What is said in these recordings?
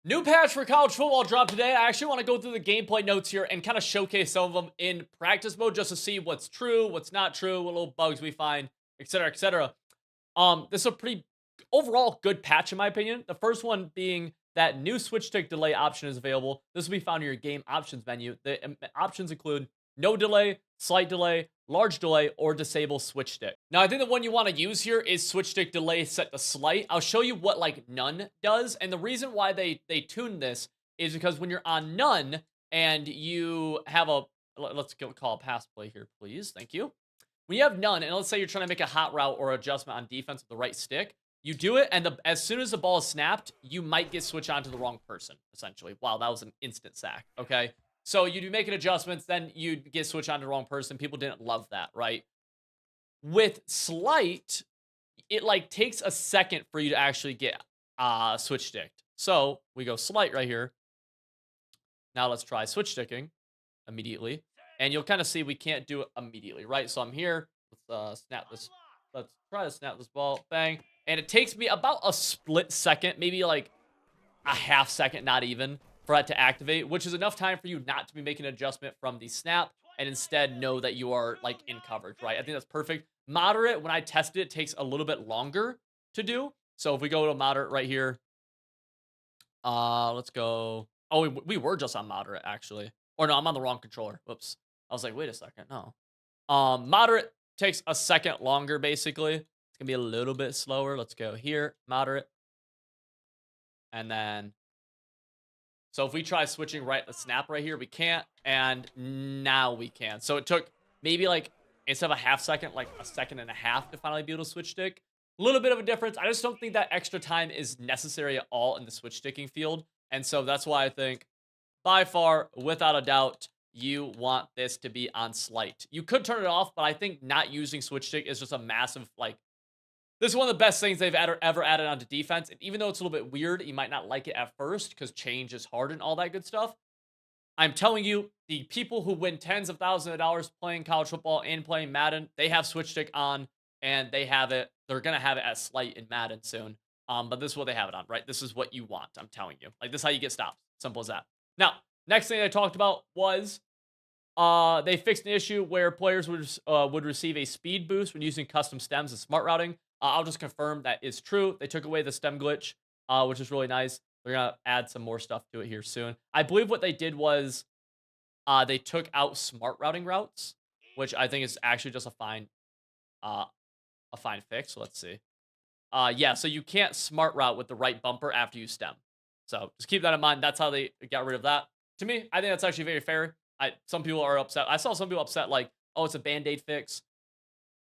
New patch for college football dropped today. I actually want to go through the gameplay notes here and kind of showcase some of them in practice mode just to see what's true, what's not true, what little bugs we find, etc., etc. This is a pretty overall good patch in my opinion. The first one being that new switch stick delay option is available. This will be found in your game options menu. The options include no delay, slight delay, large delay, or disable switch stick. Now, I think the one you want to use here is switch stick delay set to slight. I'll show you what like none does. And the reason why they tune this is because when you're on none and you have a, let's go call a pass play here, please. Thank you. When you have none, and let's say you're trying to make a hot route or adjustment on defense with the right stick, you do it, and as soon as the ball is snapped, you might get switched on to the wrong person, essentially. Wow, that was an instant sack, okay? So you do making adjustments, then you get switched on to the wrong person. People didn't love that, right? With slight, it like takes a second for you to actually get switch sticked. So we go slight right here. Now let's try switch sticking immediately. And you'll kind of see we can't do it immediately, right? So I'm here. Let's snap this. Let's try to snap this ball. Bang. And it takes me about a split second, maybe like a half second, not even, for it to activate, which is enough time for you not to be making an adjustment from the snap and instead know that you are like in coverage, right? I think that's perfect. Moderate, when I tested it, takes a little bit longer to do. So if we go to moderate right here, let's go. Oh, we were just on moderate actually. Or no, I'm on the wrong controller. Whoops. I was like, wait a second. No. Moderate takes a second longer, basically. It's gonna be a little bit slower. Let's go here, moderate. And then, so if we try switching right the snap right here, we can't. And now we can. So it took maybe like, instead of a half second, like a second and a half to finally be able to switch stick. A little bit of a difference. I just don't think that extra time is necessary at all in the switch sticking field. And so that's why I think by far, without a doubt, you want this to be on slight. You could turn it off, but I think not using switch stick is just a massive, like, this is one of the best things they've ever added onto defense. And even though it's a little bit weird, you might not like it at first because change is hard and all that good stuff. I'm telling you, the people who win tens of thousands of dollars playing college football and playing Madden, they have switch stick on and they have it. They're going to have it at slight in Madden soon. But this is what they have it on, right? This is what you want. I'm telling you. Like, this is how you get stops. Simple as that. Now, next thing I talked about was they fixed an issue where players would receive a speed boost when using custom stems and smart routing. I'll just confirm that is true. They took away the stem glitch, which is really nice. They're gonna add some more stuff to it here soon. I believe what they did was they took out smart routing routes, which I think is actually just uh, a fine fix. So let's see. Yeah, so you can't smart route with the right bumper after you stem. So just keep that in mind. That's how they got rid of that. To me, I think that's actually very fair. Some people are upset. I saw some people upset like, oh, it's a band-aid fix.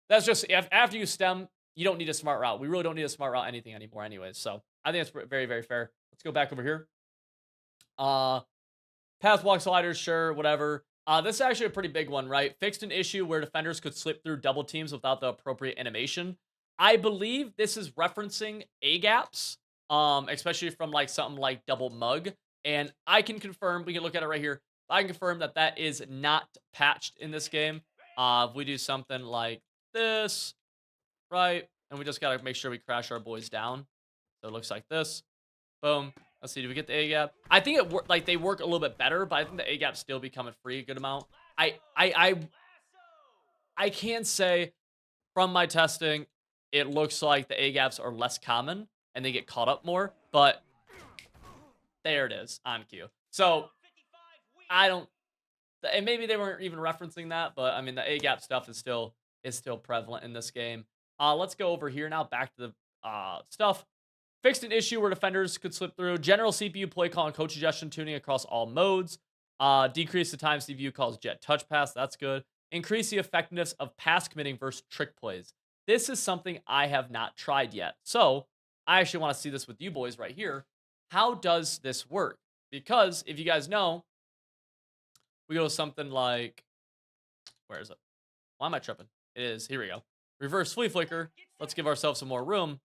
That's just if after you stem, you don't need a smart route. We really don't need a smart route anything anymore, anyways. So I think it's very, very fair. Let's go back over here. Uh, Path block sliders, sure, whatever. This is actually a pretty big one, right? Fixed an issue where defenders could slip through double teams without the appropriate animation. I believe this is referencing A gaps, especially from like something like double mug. And I can confirm, we can look at it right here. I can confirm that that is not patched in this game. If we do something like this, right? And we just got to make sure we crash our boys down. So it looks like this. Boom. Let's see. Do we get the A gap? I think like they work a little bit better, but I think the A gap still becoming free a good amount. I can say from my testing, it looks like the A gaps are less common and they get caught up more. But there it is on cue. So I don't, and maybe they weren't even referencing that, but I mean the A gap stuff is still prevalent in this game. Let's go over here now. Back to the stuff. Fixed an issue where defenders could slip through. General CPU play call and coach suggestion tuning across all modes. Decrease the time CPU calls jet touch pass. That's good. Increase the effectiveness of pass committing versus trick plays. This is something I have not tried yet. So I actually want to see this with you boys right here. How does this work? Because if you guys know, we go to something like, where is it? Why am I tripping? It is, here we go. Reverse flea flicker. Let's give ourselves some more room.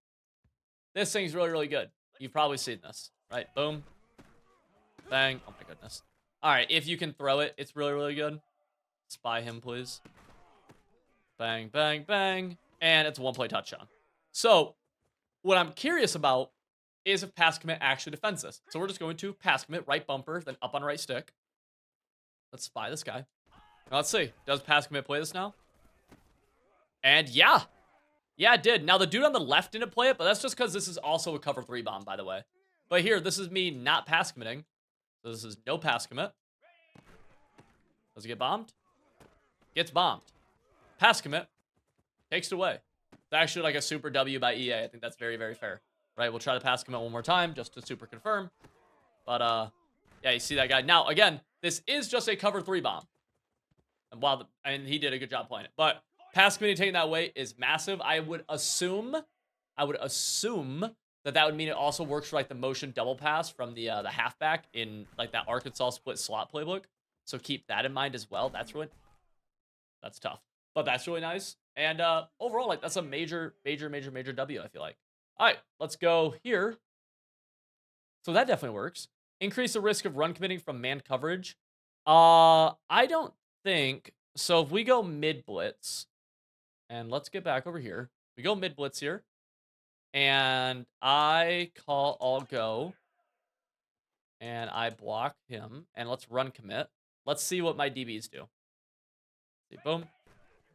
This thing's really, really good. You've probably seen this, right? Boom. Bang. Oh my goodness. All right, if you can throw it, it's really, really good. Spy him, please. Bang, bang, bang. And it's a one-play touchdown. So, what I'm curious about is if pass commit actually defends this. So we're just going to pass commit, right bumper, then up on right stick. Let's spy this guy. Now let's see. Does pass commit play this now? And yeah. Yeah, it did. Now the dude on the left didn't play it, but that's just because this is also a cover 3 bomb, by the way. But here, this is me not pass committing. So this is no pass commit. Does it get bombed? Gets bombed. Pass commit. Takes it away. It's actually like a super W by EA. I think that's very, very fair. Right, we'll try to pass commit one more time just to super confirm. But, yeah, you see that guy. Now, again, this is just a cover 3 bomb. And he did a good job playing it. But pass committing taking that away is massive. I would assume that would mean it also works for like the motion double pass from the halfback in like that Arkansas split slot playbook. So keep that in mind as well. That's tough. But that's really nice. And overall, like that's a major W, I feel like. All right, let's go here. So that definitely works. Increase the risk of run committing from man coverage. I don't think so. If we go mid blitz, and let's get back over here. We go mid blitz here, and I call all go, and I block him, and let's run commit. Let's see what my DBs do. See, boom.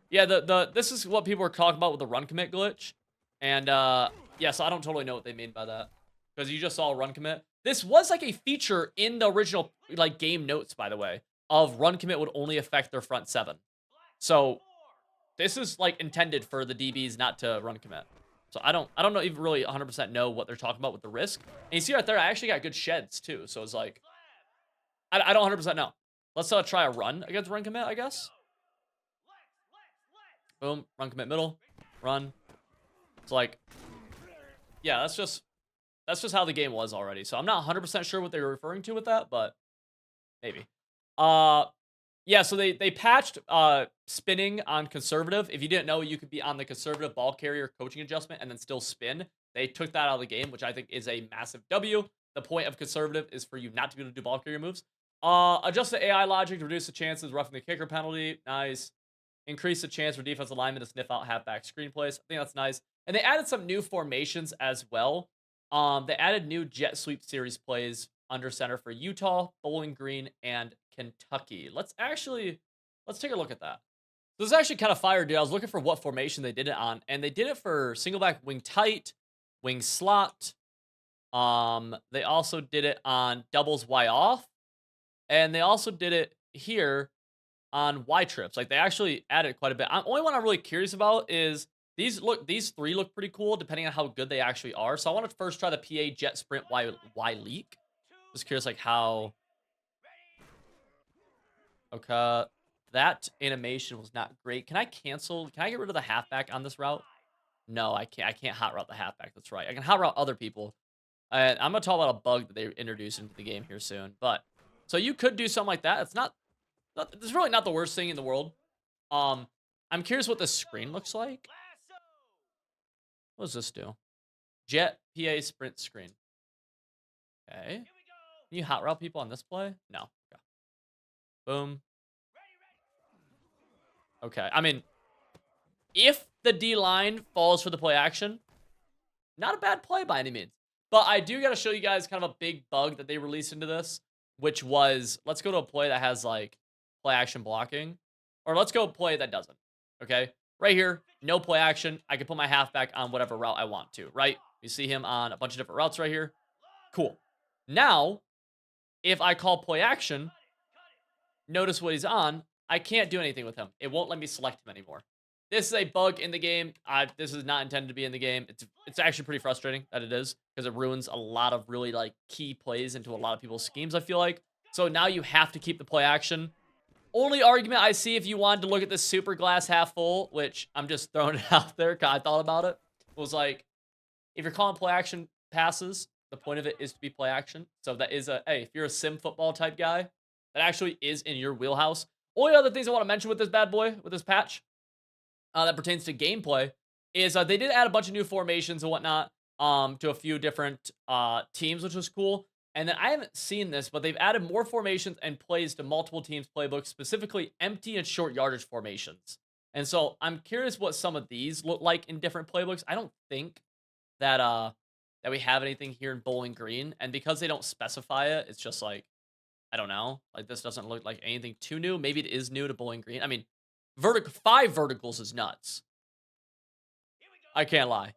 Yeah, this is what people were talking about with the run commit glitch, and yeah, so I don't totally know what they mean by that because you just saw a run commit. This was like a feature in the original like game notes, by the way, of run commit would only affect their front 7. So this is like intended for the DBs not to run commit. So I don't know even really 100% know what they're talking about with the risk. And you see right there, I actually got good sheds too. So it's like I don't 100% know. Let's try a run against run commit, I guess. Boom, run commit middle, run. It's like, yeah, that's just how the game was already. So I'm not 100% sure what they were referring to with that, but maybe. Yeah, so they patched spinning on conservative. If you didn't know, you could be on the conservative ball carrier coaching adjustment and then still spin. They took that out of the game, which I think is a massive W. The point of conservative is for you not to be able to do ball carrier moves. Adjust the AI logic to reduce the chances of roughing the kicker penalty. Nice. Increase the chance for defensive linemen to sniff out halfback screenplays. I think that's nice. And they added some new formations as well. They added new jet sweep series plays under center for Utah, Bowling Green, and Kentucky. Let's take a look at that. This is actually kind of fire, dude. I was looking for what formation they did it on, and they did it for single back wing tight, wing slot. They also did it on doubles Y off, and they also did it here on Y trips. Like they actually added quite a bit. Only one I'm really curious about is these 3 look pretty cool depending on how good they actually are. So I want to first try the PA jet sprint Y leak. Just curious like how. Okay, that animation was not great. Can I cancel? Can I get rid of the halfback on this route? No, I can't. I can't hot route the halfback. That's right. I can hot route other people. And I'm gonna talk about a bug that they introduced into the game here soon. But so you could do something like that. It's really not the worst thing in the world. I'm curious what the screen looks like. What does this do? Jet PA sprint screen. Okay. Can you hot route people on this play? No. Okay. Boom. Okay. I mean, if the D line falls for the play action, not a bad play by any means. But I do got to show you guys kind of a big bug that they released into this, which was, let's go to a play that has like play action blocking, or let's go play that doesn't. Okay. Right here, no play action. I can put my halfback on whatever route I want to, right? You see him on a bunch of different routes right here. Cool. Now, if I call play action, notice what he's on. I can't do anything with him. It won't let me select him anymore. This is a bug in the game. This is not intended to be in the game. It's actually pretty frustrating that it is because it ruins a lot of really like key plays into a lot of people's schemes, I feel like. So now you have to keep the play action. Only argument I see if you wanted to look at this super glass half full, which I'm just throwing it out there because I thought about it, was like, if you're calling play action passes, the point of it is to be play action. So that is hey, if you're a sim football type guy, that actually is in your wheelhouse. Only other things I want to mention with this bad boy, with this patch, that pertains to gameplay, is they did add a bunch of new formations and whatnot to a few different teams, which was cool. And then I haven't seen this, but they've added more formations and plays to multiple teams' playbooks, specifically empty and short yardage formations. And so I'm curious what some of these look like in different playbooks. I don't think that that we have anything here in Bowling Green, and because they don't specify it, it's just like, I don't know. Like, this doesn't look like anything too new. Maybe it is new to Bowling Green. I mean, 5 verticals is nuts. I can't lie.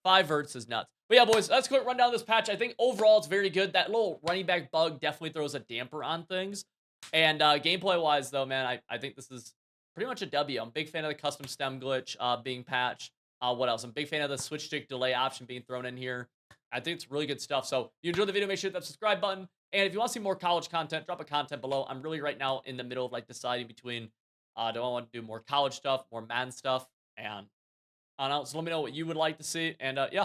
5 verts is nuts. But yeah, boys, that's a quick rundown of this patch. I think overall it's very good. That little running back bug definitely throws a damper on things. And gameplay-wise, though, man, I think this is pretty much a W. I'm a big fan of the custom stem glitch being patched. What else? I'm a big fan of the switch stick delay option being thrown in here. I think it's really good stuff. So if you enjoyed the video, make sure to hit that subscribe button. And if you want to see more college content, drop a comment below. I'm really right now in the middle of like deciding between do I want to do more college stuff, more man stuff, and I don't know. So let me know what you would like to see. And yeah.